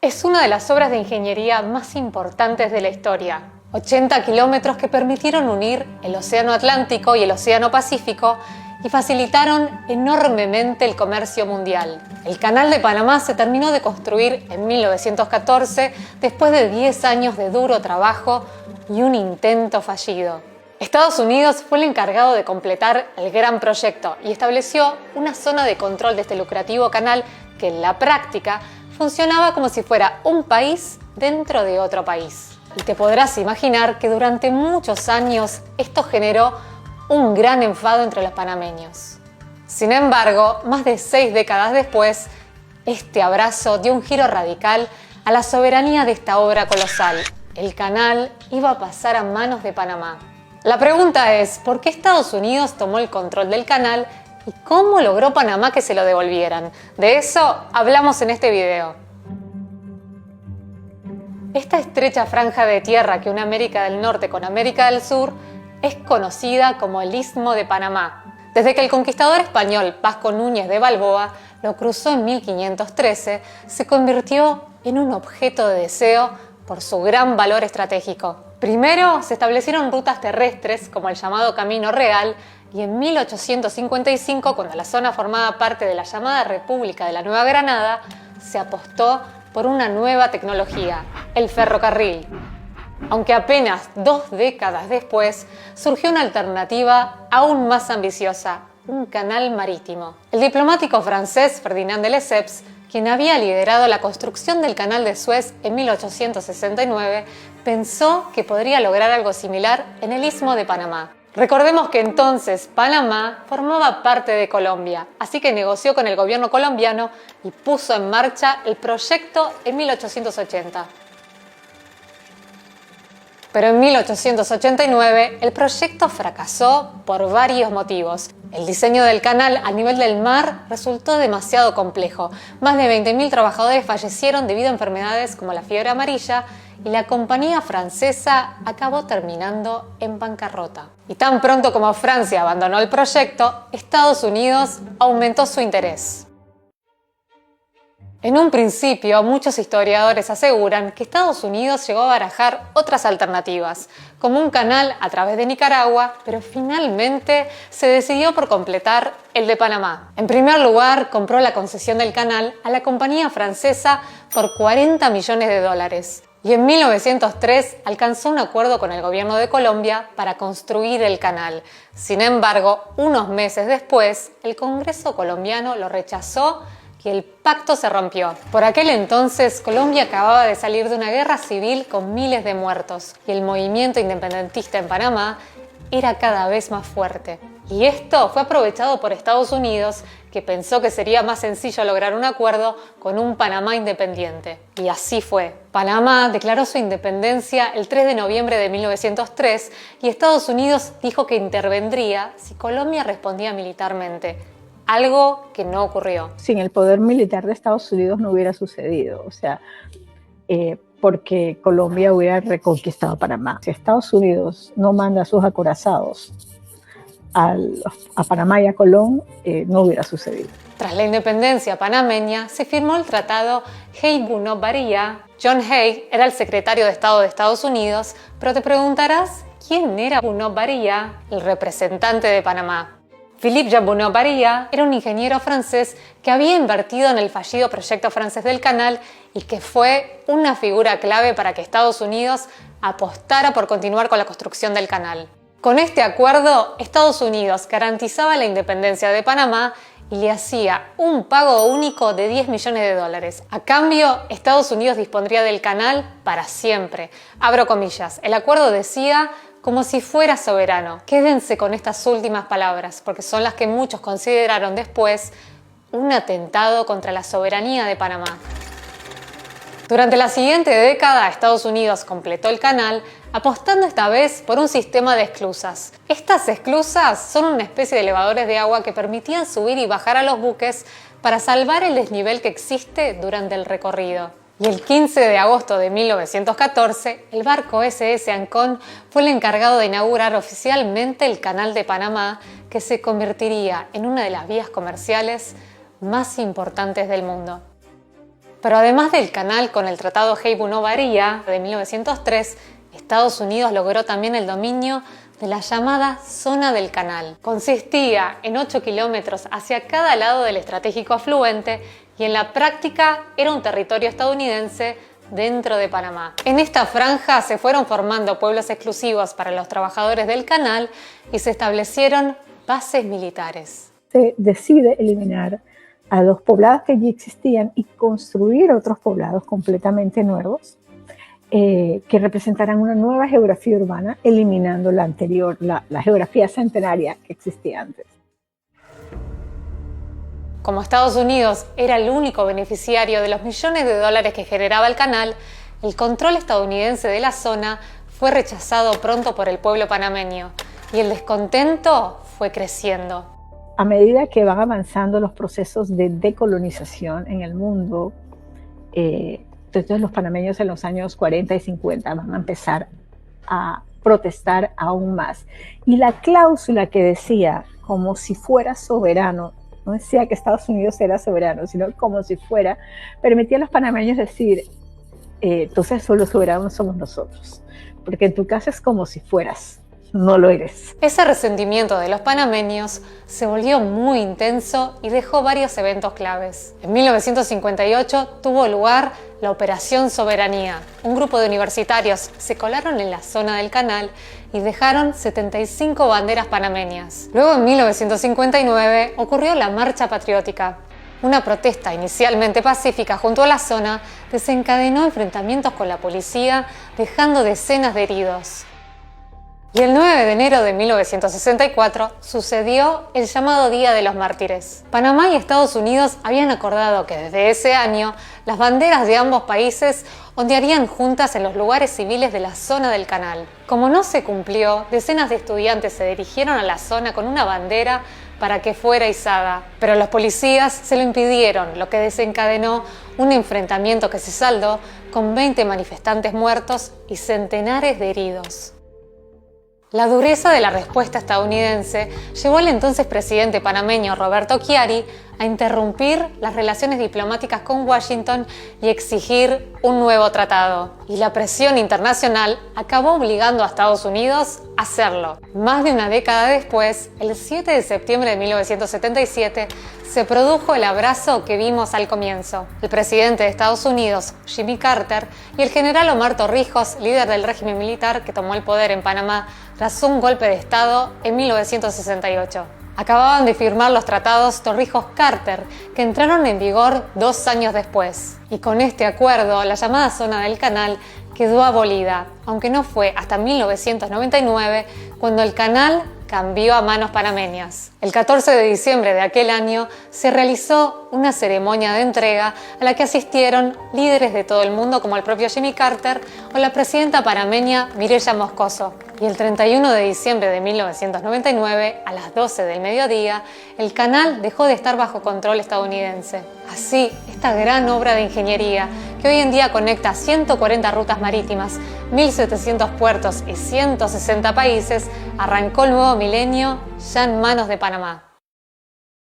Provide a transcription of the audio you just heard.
Es una de las obras de ingeniería más importantes de la historia. 80 kilómetros que permitieron unir el Océano Atlántico y el Océano Pacífico y facilitaron enormemente el comercio mundial. El Canal de Panamá se terminó de construir en 1914 después de 10 años de duro trabajo y un intento fallido. Estados Unidos fue el encargado de completar el gran proyecto y estableció una zona de control de este lucrativo canal que en la práctica funcionaba como si fuera un país dentro de otro país. Y te podrás imaginar que durante muchos años esto generó un gran enfado entre los panameños. Sin embargo, más de 6 décadas después, este abrazo dio un giro radical a la soberanía de esta obra colosal. El canal iba a pasar a manos de Panamá. La pregunta es, ¿por qué Estados Unidos tomó el control del canal y cómo logró Panamá que se lo devolvieran? De eso hablamos en este video. Esta estrecha franja de tierra que une América del Norte con América del Sur es conocida como el Istmo de Panamá. Desde que el conquistador español Vasco Núñez de Balboa lo cruzó en 1513, se convirtió en un objeto de deseo por su gran valor estratégico. Primero se establecieron rutas terrestres como el llamado Camino Real y en 1855, cuando la zona formaba parte de la llamada República de la Nueva Granada, se apostó por una nueva tecnología, el ferrocarril. Aunque apenas 2 décadas después surgió una alternativa aún más ambiciosa, un canal marítimo. El diplomático francés Ferdinand de Lesseps, quien había liderado la construcción del Canal de Suez en 1869, pensó que podría lograr algo similar en el Istmo de Panamá. Recordemos que entonces Panamá formaba parte de Colombia, así que negoció con el gobierno colombiano y puso en marcha el proyecto en 1880. Pero en 1889 el proyecto fracasó por varios motivos. El diseño del canal a nivel del mar resultó demasiado complejo. Más de 20.000 trabajadores fallecieron debido a enfermedades como la fiebre amarilla y la compañía francesa acabó terminando en bancarrota. Y tan pronto como Francia abandonó el proyecto, Estados Unidos aumentó su interés. En un principio, muchos historiadores aseguran que Estados Unidos llegó a barajar otras alternativas, como un canal a través de Nicaragua, pero finalmente se decidió por completar el de Panamá. En primer lugar, compró la concesión del canal a la compañía francesa por $40 millones y en 1903 alcanzó un acuerdo con el gobierno de Colombia para construir el canal. Sin embargo, unos meses después, el Congreso colombiano lo rechazó y el pacto se rompió. Por aquel entonces, Colombia acababa de salir de una guerra civil con miles de muertos y el movimiento independentista en Panamá era cada vez más fuerte. Y esto fue aprovechado por Estados Unidos, que pensó que sería más sencillo lograr un acuerdo con un Panamá independiente. Y así fue. Panamá declaró su independencia el 3 de noviembre de 1903 y Estados Unidos dijo que intervendría si Colombia respondía militarmente. Algo que no ocurrió. Sin el poder militar de Estados Unidos no hubiera sucedido, porque Colombia hubiera reconquistado Panamá. Si Estados Unidos no manda a sus acorazados a Panamá y a Colón, no hubiera sucedido. Tras la independencia panameña, se firmó el tratado Hay-Bunó-Varilla. John Hay era el secretario de Estado de Estados Unidos, pero te preguntarás, ¿quién era Bunó-Varilla, el representante de Panamá? Philippe Jean Bunó-Varilla era un ingeniero francés que había invertido en el fallido proyecto francés del canal y que fue una figura clave para que Estados Unidos apostara por continuar con la construcción del canal. Con este acuerdo, Estados Unidos garantizaba la independencia de Panamá y le hacía un pago único de $10 millones. A cambio, Estados Unidos dispondría del canal para siempre. Abro comillas, el acuerdo decía como si fuera soberano. Quédense con estas últimas palabras, porque son las que muchos consideraron después un atentado contra la soberanía de Panamá. Durante la siguiente década, Estados Unidos completó el canal, apostando esta vez por un sistema de esclusas. Estas esclusas son una especie de elevadores de agua que permitían subir y bajar a los buques para salvar el desnivel que existe durante el recorrido. Y el 15 de agosto de 1914, el barco SS Ancón fue el encargado de inaugurar oficialmente el Canal de Panamá, que se convertiría en una de las vías comerciales más importantes del mundo. Pero además del canal con el Tratado Hey-Buno-Baría de 1903, Estados Unidos logró también el dominio de la llamada Zona del Canal. Consistía en 8 kilómetros hacia cada lado del estratégico afluente y en la práctica era un territorio estadounidense dentro de Panamá. En esta franja se fueron formando pueblos exclusivos para los trabajadores del canal y se establecieron bases militares. Se decide eliminar a los poblados que allí existían y construir otros poblados completamente nuevos que representaran una nueva geografía urbana, eliminando la anterior, la geografía centenaria que existía antes. Como Estados Unidos era el único beneficiario de los millones de dólares que generaba el canal, el control estadounidense de la zona fue rechazado pronto por el pueblo panameño y el descontento fue creciendo. A medida que van avanzando los procesos de decolonización en el mundo, entonces los panameños en los años 40 y 50 van a empezar a protestar aún más. Y la cláusula que decía como si fuera soberano, no decía que Estados Unidos era soberano, sino como si fuera, permitía a los panameños decir, entonces solo soberanos somos nosotros, porque en tu caso es como si fueras. No lo eres. Ese resentimiento de los panameños se volvió muy intenso y dejó varios eventos claves. En 1958 tuvo lugar la Operación Soberanía. Un grupo de universitarios se colaron en la zona del canal y dejaron 75 banderas panameñas. Luego, en 1959, ocurrió la Marcha Patriótica. Una protesta inicialmente pacífica junto a la zona desencadenó enfrentamientos con la policía, dejando decenas de heridos. Y el 9 de enero de 1964 sucedió el llamado Día de los Mártires. Panamá y Estados Unidos habían acordado que desde ese año las banderas de ambos países ondearían juntas en los lugares civiles de la zona del canal. Como no se cumplió, decenas de estudiantes se dirigieron a la zona con una bandera para que fuera izada, pero los policías se lo impidieron, lo que desencadenó un enfrentamiento que se saldó con 20 manifestantes muertos y centenares de heridos. La dureza de la respuesta estadounidense llevó al entonces presidente panameño Roberto Chiari a interrumpir las relaciones diplomáticas con Washington y exigir un nuevo tratado. Y la presión internacional acabó obligando a Estados Unidos a hacerlo. Más de una década después, el 7 de septiembre de 1977, se produjo el abrazo que vimos al comienzo. El presidente de Estados Unidos, Jimmy Carter, y el general Omar Torrijos, líder del régimen militar que tomó el poder en Panamá tras un golpe de Estado en 1968. Acababan de firmar los tratados Torrijos-Carter, que entraron en vigor 2 años después. Y con este acuerdo, la llamada zona del canal quedó abolida, aunque no fue hasta 1999 cuando el canal cambió a manos panameñas. El 14 de diciembre de aquel año se realizó una ceremonia de entrega a la que asistieron líderes de todo el mundo como el propio Jimmy Carter o la presidenta panameña Mireya Moscoso. Y el 31 de diciembre de 1999, a las 12 del mediodía, el canal dejó de estar bajo control estadounidense. Así, esta gran obra de ingeniería, que hoy en día conecta 140 rutas marítimas, 1.700 puertos y 160 países, arrancó el nuevo milenio ya en manos de Panamá.